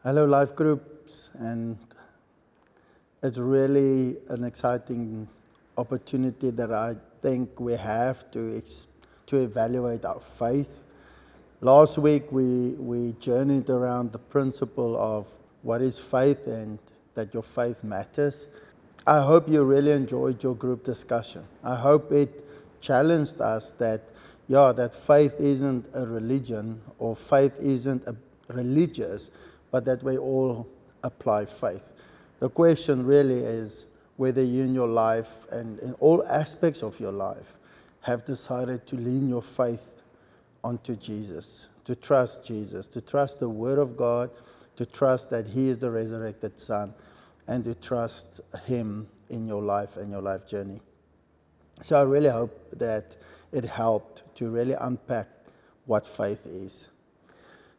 Hello, life groups, and it's really an exciting opportunity that I think we have to evaluate our faith. Last week we journeyed around the principle of what is faith and that your faith matters. I hope you really enjoyed your group discussion. I hope it challenged us that faith isn't a religion or faith isn't a religious, but that we all apply faith. The question really is whether you in your life and in all aspects of your life have decided to lean your faith onto Jesus, to trust the Word of God, to trust that He is the resurrected Son, and to trust Him in your life and your life journey. So I really hope that it helped to really unpack what faith is.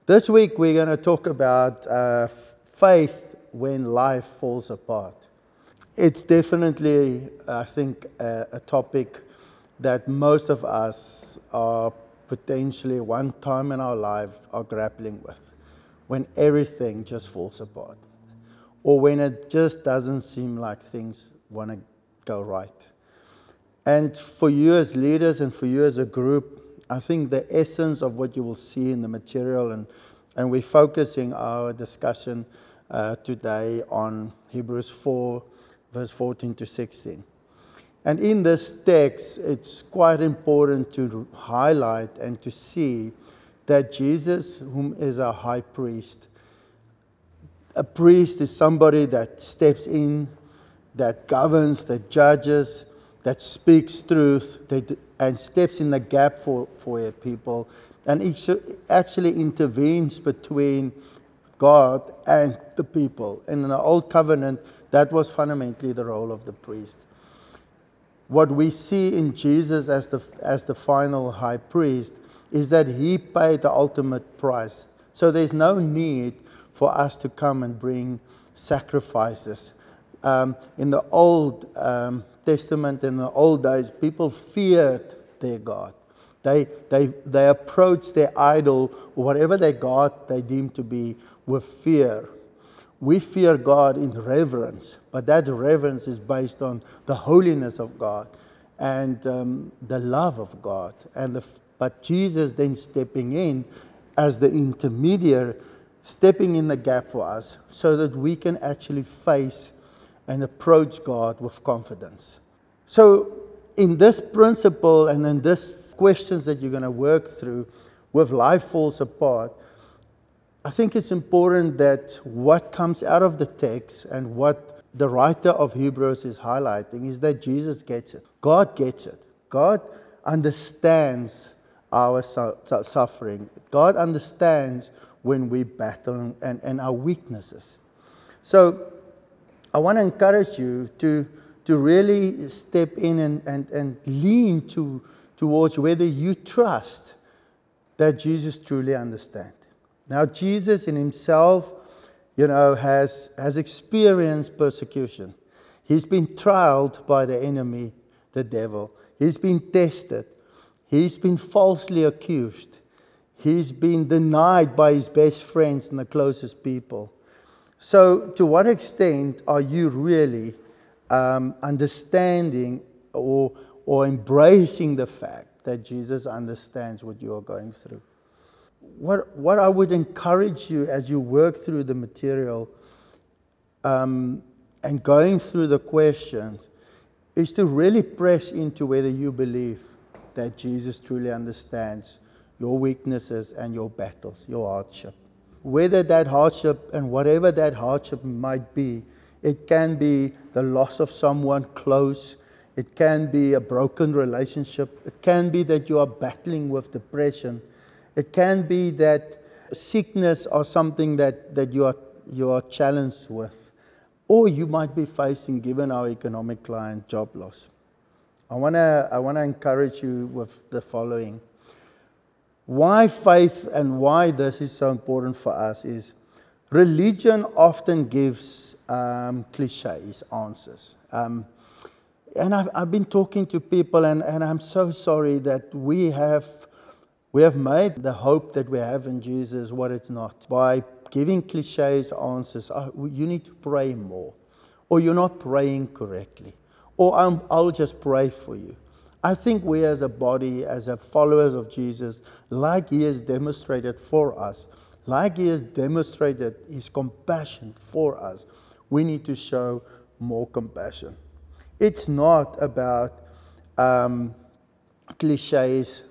This week we're going to talk about faith when life falls apart. It's definitely, I think, a topic that most of us are potentially one time in our life are grappling with. When everything just falls apart. Or when it just doesn't seem like things want to go right. And for you as leaders and for you as a group, I think the essence of what you will see in the material, and we're focusing our discussion today on Hebrews 4, verse 14 to 16. And in this text, it's quite important to highlight and to see that Jesus, whom is our high priest, a priest is somebody that steps in, that governs, that judges, that speaks truth, and steps in the gap for your people, and actually intervenes between God and the people. And in the Old Covenant, that was fundamentally the role of the priest. What we see in Jesus as the final high priest is that He paid the ultimate price. So there's no need for us to come and bring sacrifices. In the Old Testament, in the old days, people feared their God. They approached their idol, whatever their God they deemed to be, with fear. We fear God in reverence, but that reverence is based on the holiness of God and the love of God. But Jesus then stepping in as the intermediary, stepping in the gap for us so that we can actually face and approach God with confidence. So in this principle and in this questions that you're going to work through with life falls apart, I think it's important that what comes out of the text and what the writer of Hebrews is highlighting is that Jesus gets it. God gets it. God understands our suffering. God understands when we battle and our weaknesses. So I want to encourage you to really step in and lean towards whether you trust that Jesus truly understands. Now, Jesus in Himself, has experienced persecution. He's been trialed by the enemy, the devil. He's been tested. He's been falsely accused. He's been denied by His best friends and the closest people. So, to what extent are you really understanding or embracing the fact that Jesus understands what you are going through? What I would encourage you as you work through the material and going through the questions is to really press into whether you believe that Jesus truly understands your weaknesses and your battles, your hardship. Whether that hardship and whatever that hardship might be, it can be the loss of someone close, it can be a broken relationship, it can be that you are battling with depression, it can be that sickness or something that you are challenged with, or you might be facing, given our economic climate, job loss. I want to encourage you with the following. Why faith and why this is so important for us is religion often gives cliches, answers. And I've been talking to people, and I'm so sorry that we have made the hope that we have in Jesus what it's not by giving cliches answers. Oh, you need to pray more. Or you're not praying correctly. Or I'll just pray for you. I think we as a body, as a followers of Jesus, like he has demonstrated for us, like he has demonstrated his compassion for us, we need to show more compassion. It's not about cliches,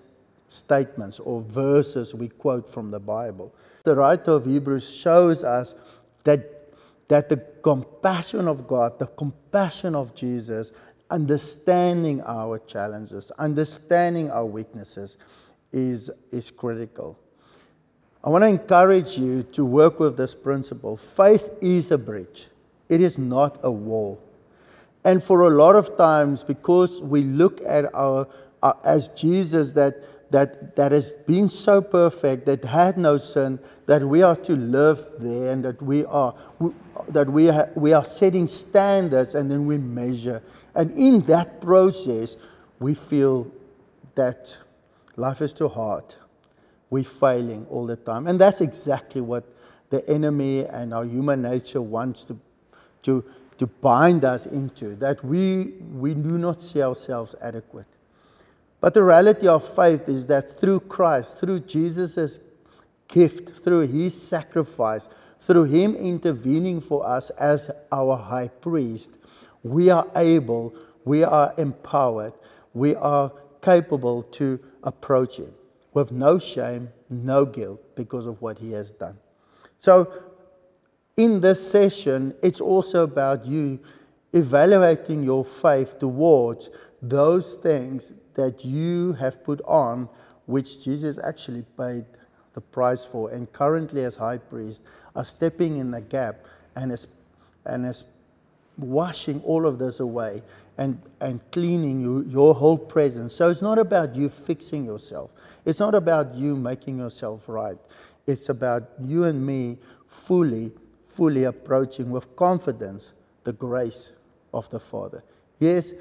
statements, or verses we quote from the Bible. The writer of Hebrews shows us that the compassion of God, the compassion of Jesus, understanding our challenges, understanding our weaknesses is critical. I want to encourage you to work with this principle. Faith is a bridge. It is not a wall. And for a lot of times, because we look at our as Jesus that has been so perfect, that had no sin, that we are to live there, and that we are setting standards, and then we measure. And in that process, we feel that life is too hard. We're failing all the time. And that's exactly what the enemy and our human nature wants to bind us into, that we do not see ourselves adequate. But the reality of faith is that through Christ, through Jesus' gift, through his sacrifice, through him intervening for us as our high priest, we are able, we are empowered, we are capable to approach him with no shame, no guilt, because of what he has done. So, in this session, it's also about you evaluating your faith towards those things that you have put on, which Jesus actually paid the price for, and currently as high priest are stepping in the gap and is washing all of this away and cleaning your whole presence. So it's not about you fixing yourself. It's not about you making yourself right. It's about you and me fully approaching with confidence the grace of the Father. Yes,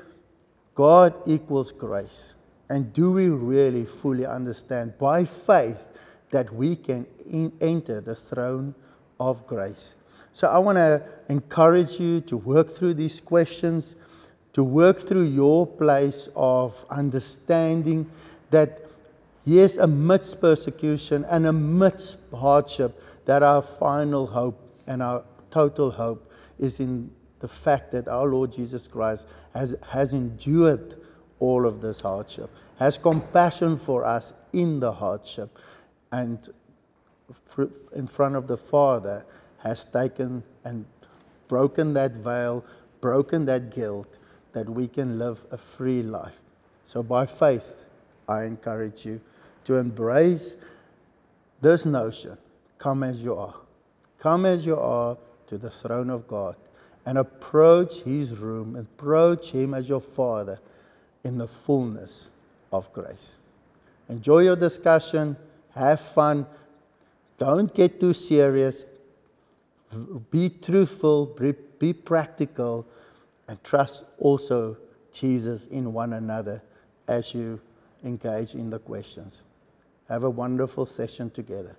God equals grace. And do we really fully understand by faith that we can enter the throne of grace? So I want to encourage you to work through these questions, to work through your place of understanding that, yes, amidst persecution and amidst hardship, that our final hope and our total hope is in the fact that our Lord Jesus Christ has endured all of this hardship, has compassion for us in the hardship, and in front of the Father has taken and broken that veil, broken that guilt, that we can live a free life. So by faith, I encourage you to embrace this notion. Come as you are. Come as you are to the throne of God and approach his room, approach him as your Father in the fullness of grace. Enjoy your discussion, have fun, don't get too serious, be truthful, be practical, and trust also Jesus in one another as you engage in the questions. Have a wonderful session together.